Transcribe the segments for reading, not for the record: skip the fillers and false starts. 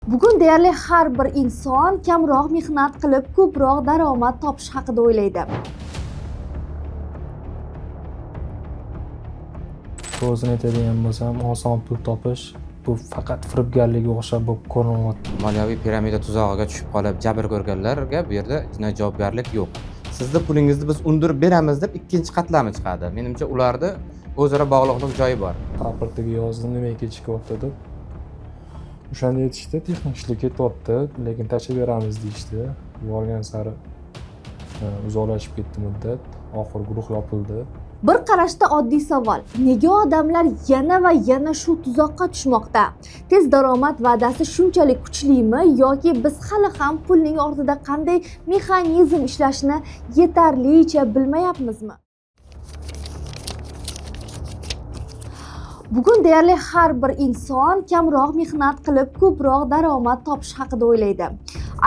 Bugun deyarli har bir inson kamroq mehnat qilib ko'proq daromad topish haqida o'ylaydi. To'g'risini aytadigan bo'lsam, oson pul topish bu faqat firibgarlikka o'xshab bo'lib ko'rinyapti. Moliyaviy piramida tuzog'iga tushib qolib jabr ko'rganlarga bu yerda jinoiy javobgarlik yo'q. Sizni pulingizni biz undirib beramiz deb ikkinchi qatlami chiqadi. Menimcha ularda o'zaro bog'liqlik joyi bor. Pasportiga yozdim, nimaga kechikyapti deb. O'shanda aytishdi, texnik ishlar ketyapti, lekin tashlab beramiz deyishdi. Borgan sari uzoqlashib ketdi muddat. Oxiri guruh yopildi. Bir qarashda oddiy savol: nega odamlar yana va yana shu tuzoqqa tushmoqda? Tez daromad va'dasi shunchalik kuchlimi yoki biz hali ham pulning ortida qanday mexanizm ishlashini yetarlicha bilmayapmizmi? Bugun deyarli har bir inson kamroq mehnat qilib ko'proq daromad topish haqida o'ylaydi.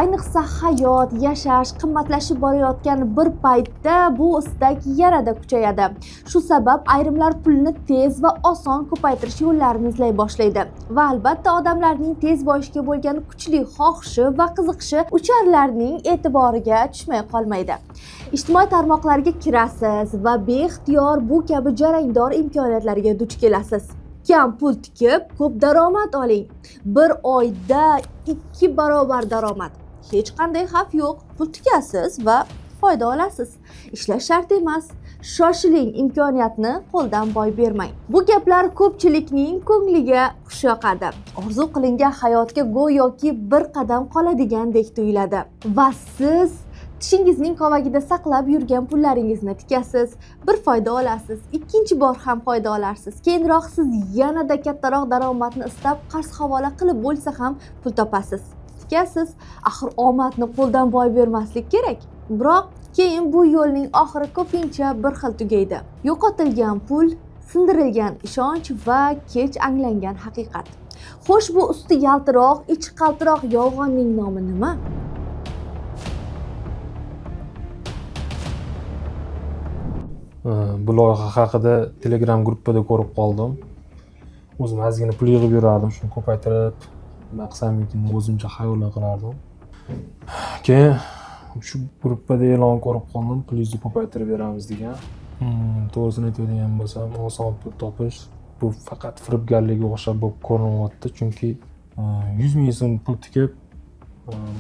Ayniqsa hayot, yashash qimmatlashib borayotgan bir paytda bu istak yanada kuchayadi. Shu sabab ayrimlar pulni tez va oson ko'paytirish yo'llarini izlay boshlaydi. Va albatta odamlarning tez boyishga bo'lgan kuchli xohishi va qiziqishi ucharlarning e'tiboriga tushmay qolmaydi. Ijtimoiy tarmoqlarga kirasiz va beixtiyor bu kabi jarangdor imkoniyatlarga duch kelasiz. Kam pul tikib, ko'p daromad oling. Bir oyda 2 barobar daromad. Hech qanday xavf yo'q. Pul tikasiz va foyda olasiz. Ishlash shart emas. Shoshiling, imkoniyatni qo'ldan boy bermang. Bu gaplar ko'pchilikning ko'ngliga xush yoqadi. Orzu qilingan hayotga go'yoki bir qadam qoladigandek tuyuladi. Va siz tishingizning qovagida saqlab yurgan pullaringizni tikasiz, bir foyda olasiz, ikkinchi bor ham foyda olarsiz. Keyinroq siz yanada kattaroq daromadni istab qarz havola qilib bo'lsa ham pul topasiz. Tikasiz, axir omadni qo'ldan boy bermaslik kerak. Biroq keyin bu yo'lning oxiri ko'pincha bir xil tugaydi. Yo'qotilgan pul, sindirilgan ishonch va kech anglangan haqiqat. Xo'sh, bu usti yaltiroq, ichi qaltiroq yolg'onning nomi nima? Bu loyiha haqida Telegram gruppada ko'rib qoldim. O'zim ozgina pul yig'ib yurardim, shuni ko'paytirib maqsadimni o'zimcha xayollar qilardim. Keyin shu gruppada e'lon ko'rib qoldim, pulingizni ko'paytirib beramiz degan. To'g'risini aytadigan bo'lsam, oson pul topish bu faqat firibgarlikka o'xshab bo'lib ko'rinyapti, chunki 100 ming so'm pul tikib,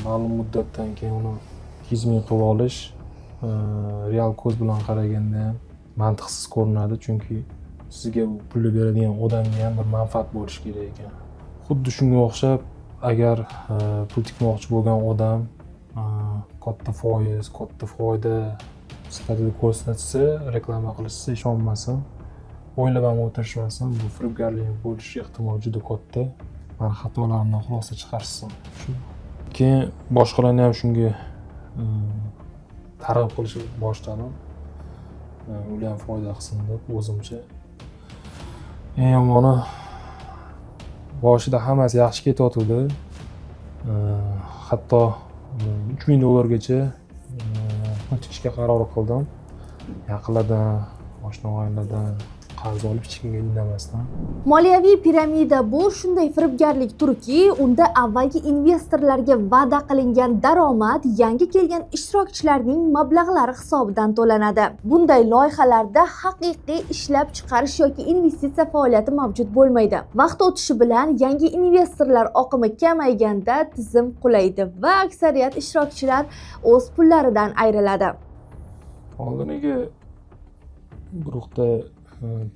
ma'lum muddatdan keyin uni 200 ming qilib olish real ko'z bilan qaraganda ham mantiqsiz ko'rinadi, chunki sizga bu pulni beradigan odamga ham bir manfaat bo'lishi kerak ekan. Xuddi shunga o'xshab, agar pul tikmoqchi bo'lgan odam katta foiz, katta foyda sifatida ko'rsatsa, reklama qilishsa ishonmasin, o'ylab ham o'tirishmasin, bu firibgarlik bo'lish ehtimoli juda katta. Mana xatolarimdan xulosa chiqarishsin. Keyin boshqalarni ham shunga targ'ib qilishni boshladim. Ular ham foyda qilsin deb o'zimcha. Eng yomoni boshida hammasi yaxshi ketayotdi. Hatto 3000 dollargacha pul tikishga qaror qildim. Yaqinlardan, oshna-og'aylardan qarz olib hech kimga indamasdan. Moliyaviy piramida bu shunday firibgarlik turki, unda avvalgi investorlarga va'da qilingan daromad yangi kelgan ishtirokchilarning mablag'lari hisobidan to'lanadi. Bunday loyihalarda haqiqiy ishlab chiqarish yoki investitsiya faoliyati mavjud bo'lmaydi. Vaqt o'tishi bilan yangi investorlar oqimi kamayganda tizim qulaydi va aksariyat ishtirokchilar o'z pullaridan ayriladi. Oldiniga guruhda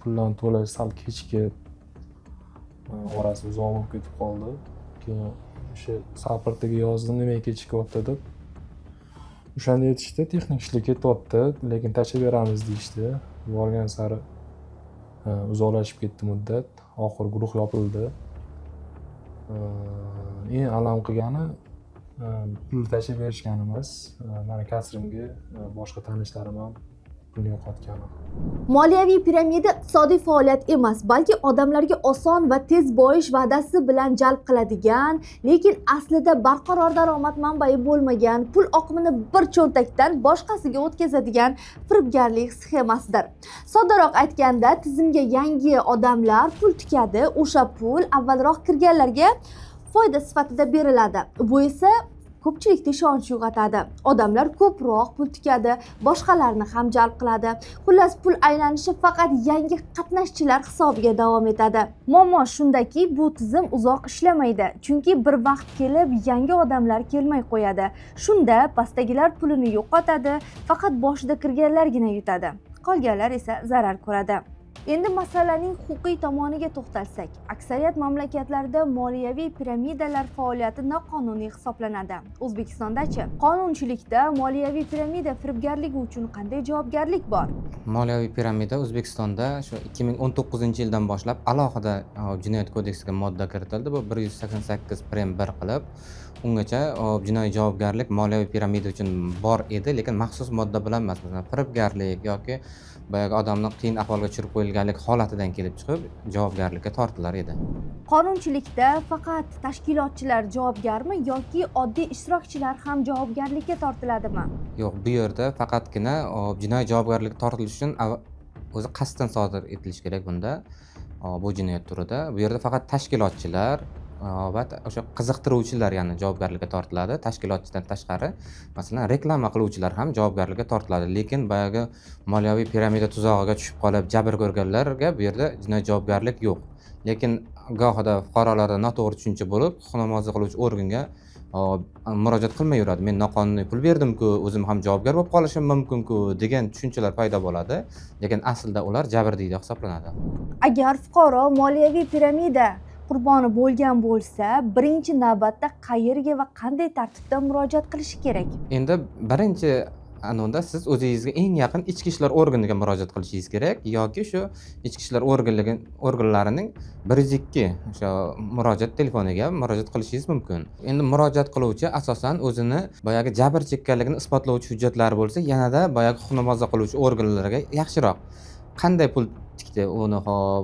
pullarni to'lash sal kechikib, orasi uzoq bo'lib ketib qoldi. Keyin o'sha pasportiga yozdim, nimaga kechikyapti deb. O'shanda aytishdi, texnik ishlar ketyapti, lekin tashlab beramiz deyishdi. Borgan sari uzoqlashib ketdi muddat. Oxiri guruh yopildi. Eng alam qilgani pul tashlab berishgan emas. Mani kasrimga boshqa tanishlarim ham pulni yo'qotganim. Moliyaviy piramida iqtisodiy faoliyat emas, balki odamlarga oson va tez boyish va'dasi bilan jalb qiladigan, lekin aslida barqaror daromad manbai bo'lmagan, pul oqimini bir cho'ntakdan boshqasiga o'tkazadigan firibgarlik sxemasidir. Soddaroq aytganda, tizimga yangi odamlar pul tikadi, o'sha pul avvalroq kirganlarga foyda sifatida beriladi. Bu esa ko'pchilikda ishonch uyg'otadi. Odamlar ko'proq pul tikadi, boshqalarni ham jalb qiladi. Xullas, pul aylanishi faqat yangi qatnashchilar hisobiga davom etadi. Muammo shundaki, bu tizim uzoq ishlamaydi. Chunki bir vaqt kelib yangi odamlar kelmay qo'yadi. Shunda pastdagilar pulini yo'qotadi, faqat boshida kirganlargina yutadi. Qolganlar esa zarar ko'radi. Endi masalaning huquqiy tomoniga to'xtalsak, aksariyat mamlakatlarda moliyaviy piramidalar faoliyati noqonuniy hisoblanadi. O'zbekistonda-chi? Qonunchilikda moliyaviy piramida firibgarligi uchun qanday javobgarlik bor? Moliyaviy piramida O'zbekistonda shu 2019-yildan boshlab alohida jinoyat kodeksiga modda kiritildi. Bu 188 prim 1 qilib, ungacha jinoiy javobgarlik moliyaviy piramida uchun bor edi, lekin maxsus modda bilan emas. Masalan, firibgarlik yoki boyagi odamni qiyin ahvolga tushirib qo'yilganlik holatidan kelib chiqib javobgarlikka tortilar edi. Qonunchilikda faqat tashkilotchilar javobgarmi yoki oddiy ishtirokchilar ham javobgarlikka tortiladimi? Yo'q, bu yerda faqatgina jinoiy javobgarlikka tortilish uchun o'zi qasddan sodir etilishi kerak bunda. Bu jinoyat turida. Bu yerda faqat tashkilotchilar va o'sha qiziqtiruvchilar ya'ni javobgarlikka tortiladi. Tashkilotchidan tashqari, masalan, reklama qiluvchilar ham javobgarlikka tortiladi. Lekin boyagi moliyaviy piramida tuzog'iga tushib qolib jabr ko'rganlarga bu yerda jinoiy javobgarlik yo'q. Lekin gohida fuqarolarda noto'g'ri tushuncha bo'lib, huquq himoya qiluvchi organga murojaat qilmay yuradi. Men noqonuniy pul berdim-ku, o'zim ham javobgar bo'lib qolishim mumkin-ku degan tushunchalar paydo bo'ladi. Lekin aslida ular jabrdiyda hisoblanadi. Agar fuqaro moliyaviy piramida qurboni bo'lgan bo'lsa, birinchi navbatda qayerga va qanday tartibda murojaat qilishi kerak? Endi birinchi anonda siz o'zingizga eng yaqin ichki ishlar organiga murojaat qilishingiz kerak yoki shu ichki ishlar organlarining 102 o'sha murojaat telefoniga murojaat qilishingiz mumkin. Endi murojaat qiluvchi asosan o'zini boyagi jabr chekkanligini isbotlovchi hujjatlari bo'lsa, yanada boyagi huquqni himoya qiluvchi organlarga yaxshiroq. Qanday pul tikdi uni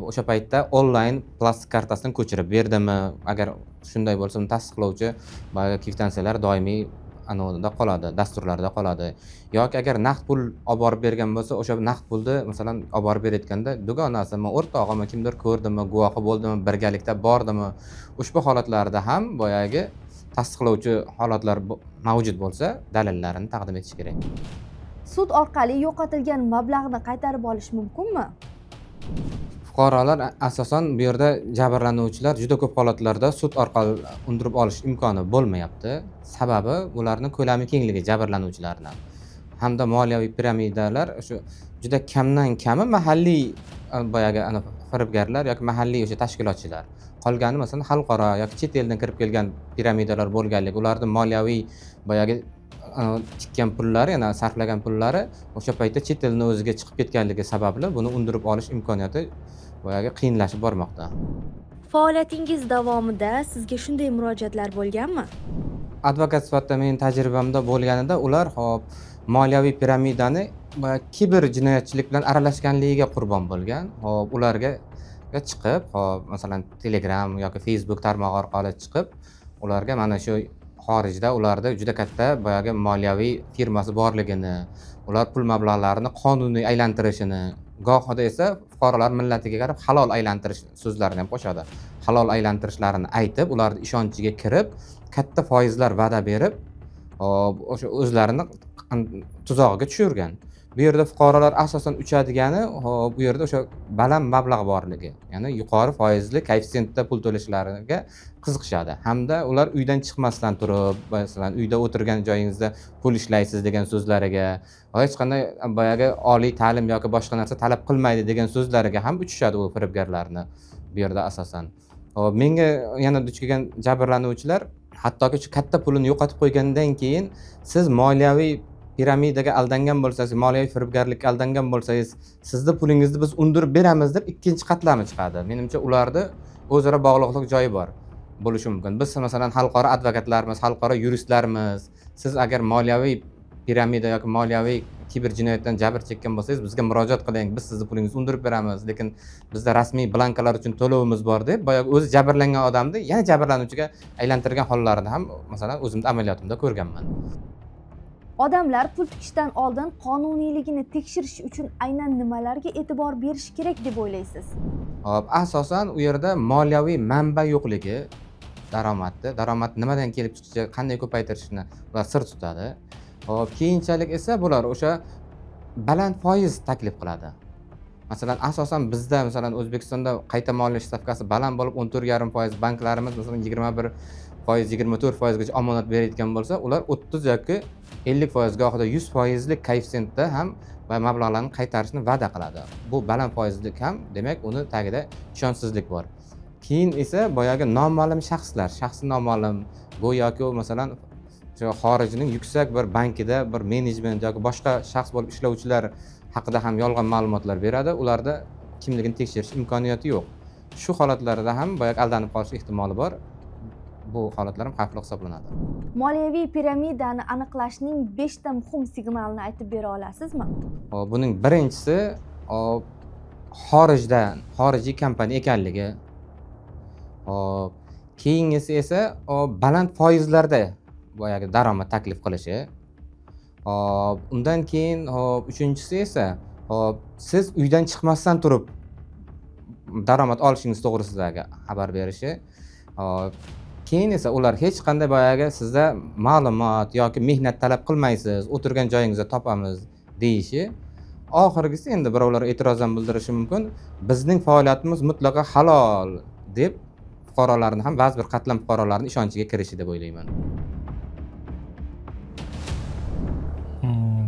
o'sha paytda onlayn plastik kartasidan ko'chirib berdimi? Agar shunday bo'lsa, uni tasdiqlovchi boyagi kvitansiyalar doimiy anonda qoladi, dasturlarda qoladi. Yoki agar naqd pul olib borib bergan bo'lsa, o'sha naqd pulni masalan olib borib berayotganda dugonasimi, o'rtog'imi kimdir ko'rdimi, guvohi bo'ldimi, birgalikda bordimi? Ushbu holatlarda ham boyagi tasdiqlovchi holatlar mavjud bo'lsa, dalillarini taqdim etish kerak. Sud orqali yo'qotilgan mablag'ni qaytarib olish mumkinmi? Fuqarolar asosan bu yerda jabrlanuvchilar juda ko'p holatlarda sud orqali undirib olish imkoni bo'lmayapti. Sababi ularning ko'lami kengligi jabrlanuvchilarning. Hamda moliyaviy piramidalar shu juda kamdan kami mahalliy boyagi firibgarlar yoki mahalliy o'sha tashkilotchilar. Qolgani masalan xalqaro yoki chet eldan kirib kelgan piramidalar bo'lganligi, ularning moliyaviy boyagi tikkan pullari, yana sarflagan pullari o'sha paytda chet elning o'ziga chiqib ketganligi sababli buni undirib olish imkoniyati boyagi qiyinlashib bormoqda. Faoliyatingiz davomida sizga shunday murojaatlar bo'lganmi? Advokat sifatida mening tajribamda bo'lganida ular moliyaviy piramidani kiber jinoyatchilik bilan aralashganligiga qurbon bo'lgan. Ularga chiqib, masalan, Telegram yoki Facebook tarmog'i orqali chiqib, ularga mana shu xorijda ularda juda katta boyagi moliyaviy firmasi borligini, ular pul mablag'larini qonuniy aylantirishini, gohida esa fuqarolar millatiga qarab halol aylantirish so'zlarini ham qo'shadi. Halol aylantirishlarini aytib, ularning ishonchiga kirib, katta foizlar va'da berib, o'sha o'zlarini tuzog'iga tushirgan. Bu yerda fuqarolar asosan uchadigani, bu yerda o'sha baland mablag' borligi, ya'ni yuqori foizli koeffitsiyentda pul to'lashlariga qiziqishadi. Hamda ular uydan chiqmasdan turib, masalan, uyda o'tirgan joyingizda pul ishlaysiz degan so'zlariga, hech qanday boyagi oliy ta'lim yoki boshqa narsa talab qilmaydi degan so'zlariga ham uchishadi u firibgarlarni bu yerda asosan. Menga yana duch kelgan jabrlanuvchilar hattoki shu katta pulini yo'qotib qo'ygandan keyin siz moliyaviy piramidaga aldangan bo'lsangiz, moliyaviy firibgarlikka aldangan bo'lsangiz, sizni pulingizni biz undirib beramiz deb ikkinchi qatlami chiqadi. Menimcha ularda o'zaro bog'liqlik joyi bor bo'lishi mumkin. Biz masalan xalqaro advokatlarimiz, xalqaro yuristlarimiz, siz agar moliyaviy piramida yoki moliyaviy kiber jinoyatdan jabr chekkan bo'lsangiz, bizga murojaat qiling, biz sizni pulingizni undirib beramiz, lekin bizda rasmiy blankalar uchun to'lovimiz bor deb boyagi o'zi jabrlangan odamni yana jabrlanuvchiga aylantirgan hollarini ham masalan o'zimda amaliyotimda ko'rganman. Odamlar pul tikishdan oldin qonuniyligini tekshirish uchun aynan nimalarga e'tibor berish kerak deb o'ylaysiz? Asosan u yerda moliyaviy manba yo'qligi, daromad nimadan kelib chiqishi, qanday ko'paytirishni ular sir tutadi. Hop, keyinchalik esa bular o'sha baland foiz taklif qiladi. Masalan, asosan bizda, masalan, O'zbekistonda qayta moliyaviy stavkasi baland bo'lib 14,5%, banklarimiz masalan 21%, 24%gacha omonat berayotgan bo'lsa, ular 30 yoki 50%, gohida 100% lik koeffitsiyentda ham va mablag'larni qaytarishni va'da qiladi. Bu baland foizlik ham, demak, uni tagida ishonchsizlik bor. Keyin esa boyagi noma'lum shaxslar, shaxsi noma'lum, go'yoki masalan xorijning yuksak bir bankida bir menejment yoki boshqa shaxs bo'lib ishlovchilar haqida ham yolg'on ma'lumotlar beradi. Ularda kimligini tekshirish imkoniyati yo'q. Shu holatlarda ham boyagi aldanib qolish ehtimoli bor. Bu holatlar ham xavfli hisoblanadi. Moliyaviy piramidani aniqlashning 5 ta muhim signalini aytib bera olasizmi? Buning birinchisi xorijiy kompaniya ekanligi. Keyingisi esa baland foizlarda boyagi daromad taklif qilishi. Undan keyin uchinchisi esa siz uydan chiqmasdan turib daromad olishingiz to'g'risidagi xabar berishi. Keyin esa ular hech qanday boyagi sizda ma'lumot yoki mehnat talab qilmaysiz, o'tirgan joyingizda topamiz deyishi. Oxirgisi endi birovlar e'tirozdan bildirishi mumkin. Bizning faoliyatimiz mutlaqo halol deb fuqarolarni ham ba'zi bir qatlam fuqarolarning ishonchiga kirishi deb o'ylayman.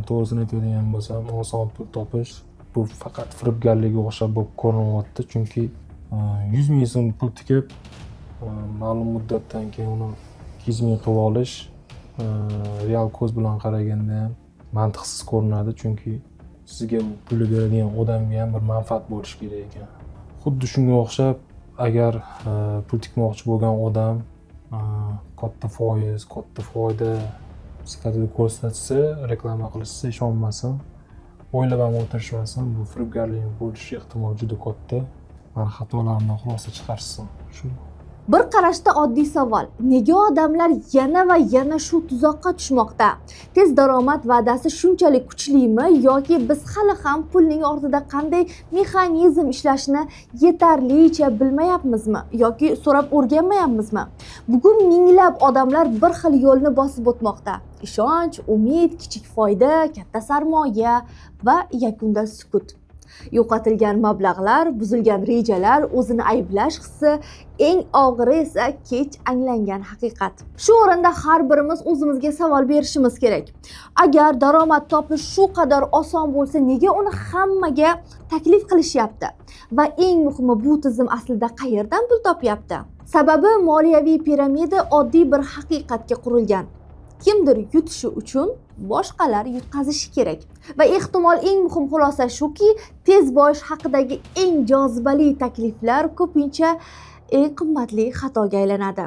To'g'risini aytadigan bo'lsam, oson pul topish bu faqat firibgarlikka o'xshab bo'lib ko'rinyapti, chunki 100 ming so'm pul tikib ma'lum muddatdan keyin uni 200 ming qilib olish real ko'z bilan qaraganda ham mantiqsiz ko'rinadi, chunki sizga pulni beradigan odamga ham bir manfaat bo'lishi kerak ekan. Xuddi shunga o'xshab, agar pul tikmoqchi bo'lgan odam katta foiz, katta foyda sifatida ko'rsatsa, reklama qilishsa ishonmasin, o'ylab ham o'tirishmasin, bu firibgarlik bo'lishi ehtimoli juda katta. Mana xatolarimdan xulosa chiqarsin. Shu Bir qarashda oddiy savol: nega odamlar yana va yana shu tuzoqqa tushmoqda? Tez daromad va'dasi shunchalik kuchlimi yoki biz hali ham pulning ortida qanday mexanizm ishlashini yetarlicha bilmayapmizmi yoki so'rab o'rganmayapmizmi? Bugun minglab odamlar bir xil yo'lni bosib o'tmoqda. Ishonch, umid, kichik foyda, katta sarmoya va yakunda sukut. Yo'qotilgan mablag'lar, buzilgan rejalar, o'zini ayblash hissi, eng og'iri esa kech anglangan haqiqat. Shu o'rinda har birimiz o'zimizga savol berishimiz kerak. Agar daromad topish shu qadar oson bo'lsa, nega uni hammaga taklif qilishyapti? Va eng muhimi, bu tizim aslida qayerdan pul topyapti? Sababi moliyaviy piramida oddiy bir haqiqatga qurilgan. Kimdir yutishi uchun boshqalar yutqazishi kerak. Va ehtimol eng muhim xulosa shuki, tez boyish haqidagi eng jozibali takliflar ko'pincha eng qimmatli xatoga aylanadi.